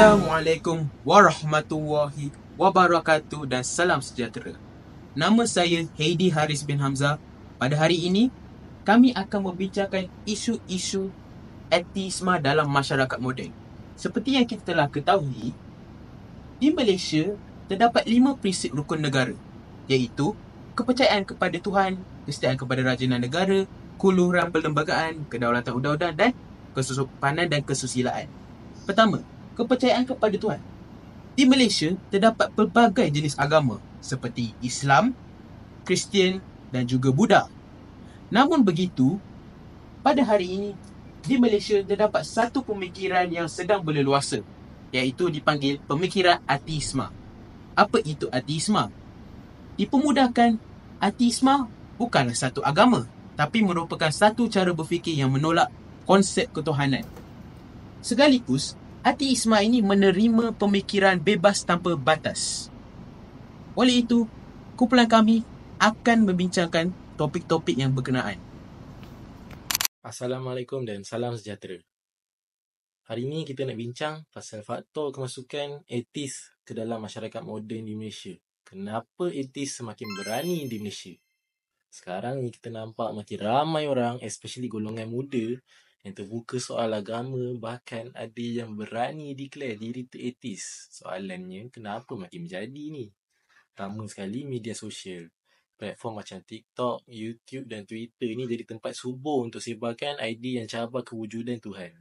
Assalamualaikum warahmatullahi wabarakatuh dan salam sejahtera. Nama saya Heidi Haris bin Hamzah. Pada hari ini, kami akan membincangkan isu-isu ateisme dalam masyarakat moden. Seperti yang kita telah ketahui, di Malaysia terdapat 5 prinsip rukun negara, iaitu kepercayaan kepada Tuhan, kesetiaan kepada rajanan negara, keluhuran perlembagaan, kedaulatan undang-undang dan kesusipanan dan kesusilaan. Pertama, kepercayaan kepada Tuhan. Di Malaysia terdapat pelbagai jenis agama seperti Islam, Kristian dan juga Buddha. Namun begitu, pada hari ini di Malaysia terdapat satu pemikiran yang sedang berleluasa, iaitu dipanggil pemikiran ateisme. Apa itu ateisme? Dipermudahkan, ateisme bukanlah satu agama, tapi merupakan satu cara berfikir yang menolak konsep ketuhanan. Sekaligus, ateisme ini menerima pemikiran bebas tanpa batas. Oleh itu, kumpulan kami akan membincangkan topik-topik yang berkenaan. Assalamualaikum dan salam sejahtera. Hari ini kita nak bincang pasal faktor kemasukan etis ke dalam masyarakat moden di Malaysia. Kenapa etis semakin berani di Malaysia? Sekarang ni kita nampak makin ramai orang, especially golongan muda, yang terbuka soal agama, bahkan ada yang berani declare diri tu ateis. Soalannya, kenapa makin menjadi ni? Pertama sekali, media sosial. Platform macam TikTok, YouTube dan Twitter ni jadi tempat subur untuk sebarkan idea yang cabar kewujudan Tuhan.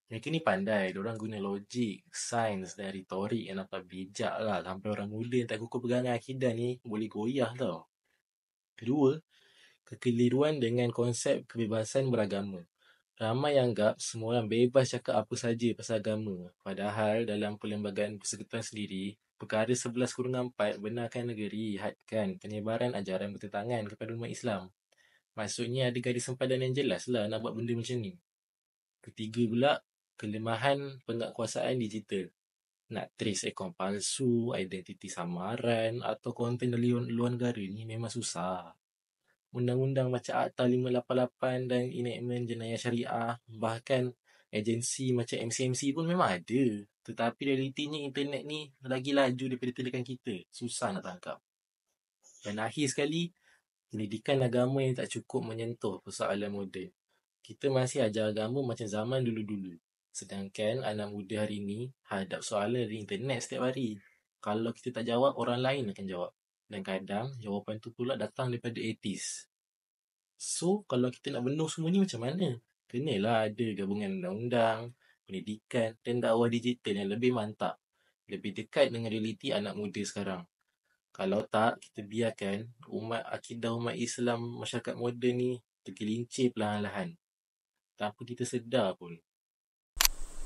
Mereka ni pandai, diorang guna logik, sains dan retorik yang nampak bijak lah. Sampai orang muda yang tak kukuh pegangan akidah ni boleh goyah tau. Kedua, kekeliruan dengan konsep kebebasan beragama. Ramai yang anggap semua orang bebas cakap apa saja pasal agama. Padahal dalam Perlembagaan Persekutuan sendiri, perkara 11-4 benarkan negeri hadkan penyebaran ajaran bertentangan kepada umat Islam. Maksudnya ada garis sempadan yang jelas lah nak buat benda macam ni. Ketiga pula, kelemahan penguasaan digital. Nak trace akaun palsu, identiti samaran atau konten dari luar negara ni memang susah. Undang-undang macam Akta 588 dan enactment jenayah syariah, bahkan agensi macam MCMC pun memang ada. Tetapi realitinya internet ni lagi laju daripada tindakan kita. Susah nak tangkap. Dan akhir sekali, pendidikan agama yang tak cukup menyentuh persoalan moden. Kita masih ajar agama macam zaman dulu-dulu. Sedangkan anak muda hari ni hadap soalan dari internet setiap hari. Kalau kita tak jawab, orang lain akan jawab. Dan kadang jawapan tu pula datang daripada ateis. So, kalau kita nak bendung semua ni macam mana? Kenalah ada gabungan undang-undang, pendidikan dan dakwah digital yang lebih mantap. Lebih dekat dengan realiti anak muda sekarang. Kalau tak, kita biarkan akidah umat Islam masyarakat moden ni tergelincir perlahan-lahan. Tanpa kita sedar pun.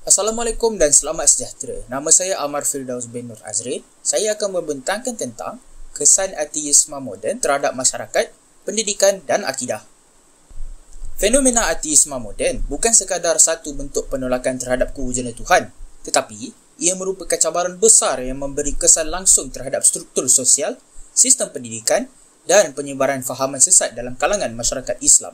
Assalamualaikum dan selamat sejahtera. Nama saya Amar Firdaus bin Nur Azrin. Saya akan membentangkan tentang kesan ateisme moden terhadap masyarakat, pendidikan dan akidah. Fenomena ateisme moden bukan sekadar satu bentuk penolakan terhadap kewujudan Tuhan, tetapi ia merupakan cabaran besar yang memberi kesan langsung terhadap struktur sosial, sistem pendidikan dan penyebaran fahaman sesat dalam kalangan masyarakat Islam.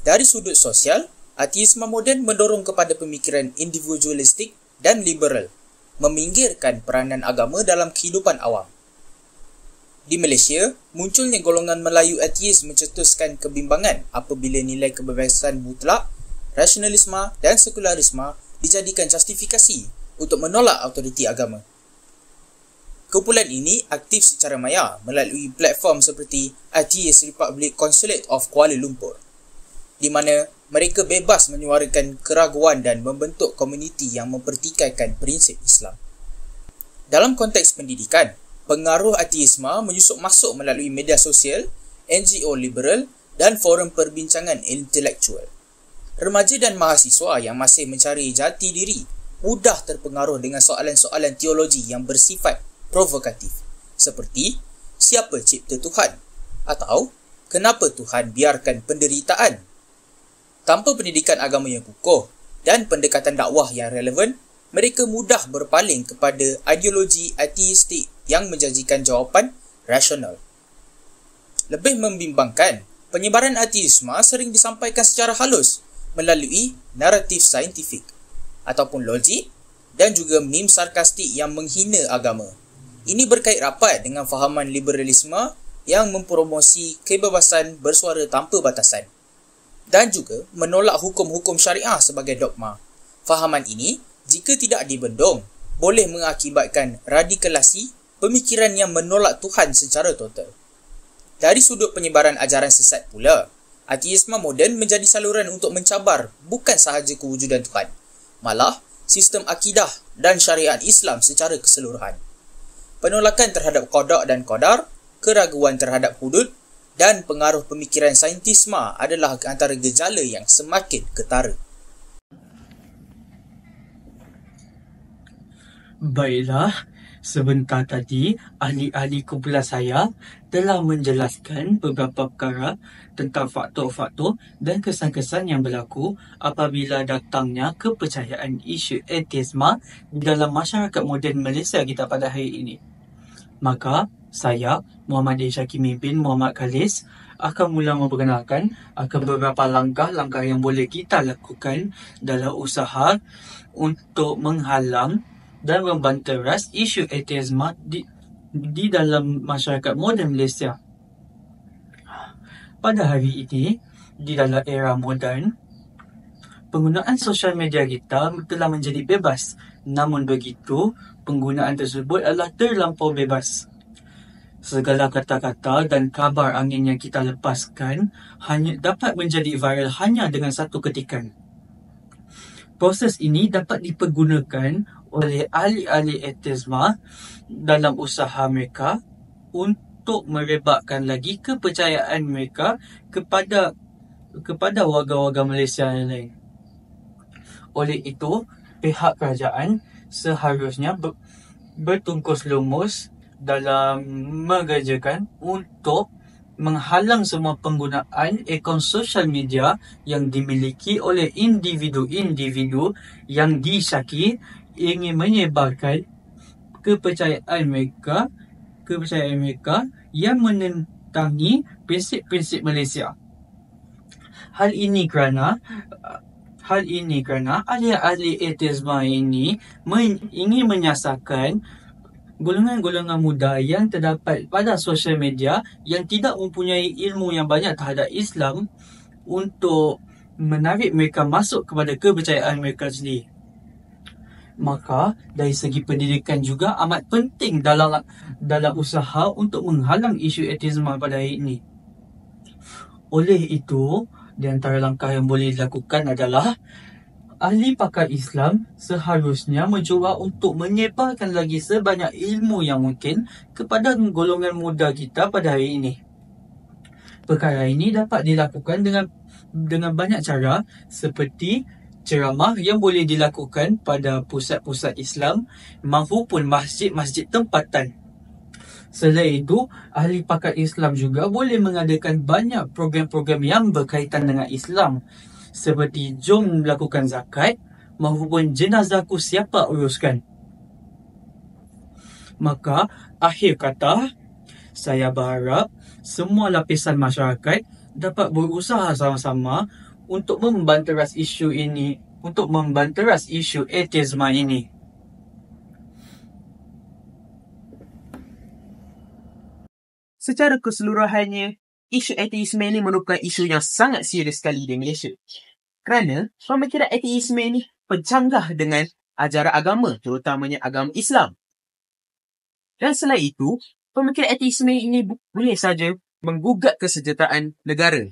Dari sudut sosial, ateisme moden mendorong kepada pemikiran individualistik dan liberal, meminggirkan peranan agama dalam kehidupan awam. Di Malaysia, munculnya golongan Melayu ateis mencetuskan kebimbangan apabila nilai kebebasan mutlak, rasionalisme dan sekularisme dijadikan justifikasi untuk menolak autoriti agama. Kumpulan ini aktif secara maya melalui platform seperti Atheist Republic Consulate of Kuala Lumpur, di mana mereka bebas menyuarakan keraguan dan membentuk komuniti yang mempertikaikan prinsip Islam. Dalam konteks pendidikan, pengaruh ateisme menyusup masuk melalui media sosial, NGO liberal dan forum perbincangan intelektual. Remaja dan mahasiswa yang masih mencari jati diri mudah terpengaruh dengan soalan-soalan teologi yang bersifat provokatif, seperti siapa cipta Tuhan? Atau kenapa Tuhan biarkan penderitaan? Tanpa pendidikan agama yang kukuh dan pendekatan dakwah yang relevan, mereka mudah berpaling kepada ideologi ateistik yang menjanjikan jawapan rasional. Lebih membimbangkan, penyebaran ateisme sering disampaikan secara halus melalui naratif saintifik ataupun logik dan juga meme sarkastik yang menghina agama. Ini berkait rapat dengan fahaman liberalisme yang mempromosi kebebasan bersuara tanpa batasan dan juga menolak hukum-hukum syariah sebagai dogma. Fahaman ini, jika tidak dibendung, boleh mengakibatkan radikalisasi pemikiran yang menolak Tuhan secara total. Dari sudut penyebaran ajaran sesat pula, ateisme moden menjadi saluran untuk mencabar bukan sahaja kewujudan Tuhan, malah sistem akidah dan syariat Islam secara keseluruhan. Penolakan terhadap qada dan qadar, keraguan terhadap hudud dan pengaruh pemikiran saintisme adalah antara gejala yang semakin ketara. Baiklah, sebentar tadi ahli-ahli kumpulan saya telah menjelaskan beberapa perkara tentang faktor-faktor dan kesan-kesan yang berlaku apabila datangnya kepercayaan isu ateisme di dalam masyarakat moden Malaysia kita pada hari ini. Maka, saya, Muhammad Syakir bin Muhammad Khalis, akan mula memperkenalkan akan beberapa langkah-langkah yang boleh kita lakukan dalam usaha untuk menghalang dan membanteras isu ateisme di dalam masyarakat moden Malaysia. Pada hari ini, di dalam era moden, penggunaan sosial media kita telah menjadi bebas. Namun begitu, penggunaan tersebut adalah terlampau bebas. Segala kata-kata dan kabar angin yang kita lepaskan hanya dapat menjadi viral hanya dengan satu ketikan. Proses ini dapat dipergunakan oleh ahli-ahli ateisme dalam usaha mereka untuk merebakkan lagi kepercayaan mereka kepada warga-warga Malaysia yang lain. Oleh itu, pihak kerajaan seharusnya bertungkus lumus dalam mengerjakan untuk menghalang semua penggunaan akaun sosial media yang dimiliki oleh individu-individu yang disyaki ingin menyebarkan kepercayaan mereka yang menentangi prinsip-prinsip Malaysia. Hal ini kerana ahli-ahli ateisme ini ingin menyasarkan golongan-golongan muda yang terdapat pada sosial media yang tidak mempunyai ilmu yang banyak terhadap Islam untuk menarik mereka masuk kepada kepercayaan mereka sendiri. Maka, dari segi pendidikan juga amat penting dalam usaha untuk menghalang isu ateisme pada hari ini. Oleh itu, di antara langkah yang boleh dilakukan adalah ahli pakar Islam seharusnya mencuba untuk menyebarkan lagi sebanyak ilmu yang mungkin kepada golongan muda kita pada hari ini. Perkara ini dapat dilakukan dengan banyak cara seperti ceramah yang boleh dilakukan pada pusat-pusat Islam maupun masjid-masjid tempatan. Selain itu, ahli pakar Islam juga boleh mengadakan banyak program-program yang berkaitan dengan Islam seperti jom melakukan zakat maupun jenazahku siapa uruskan. Maka, akhir kata, saya berharap semua lapisan masyarakat dapat berusaha sama-sama untuk membanteras isu ateisme ini. Secara keseluruhannya, isu ateisme ini merupakan isu yang sangat serius sekali di Malaysia. Kerana pemikiran ateisme ini bercanggah dengan ajaran agama, terutamanya agama Islam. Dan selain itu, pemikiran ateisme ini boleh saja menggugat kesejahteraan negara.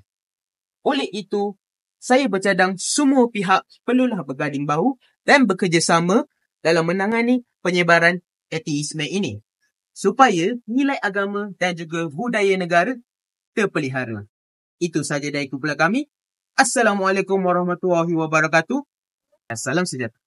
Oleh itu, saya bercadang semua pihak perlulah berganding bahu dan bekerjasama dalam menangani penyebaran ateisme ini, supaya nilai agama dan juga budaya negara terpelihara. Itu sahaja dari kumpulan kami. Assalamualaikum warahmatullahi wabarakatuh. Salam sejahtera.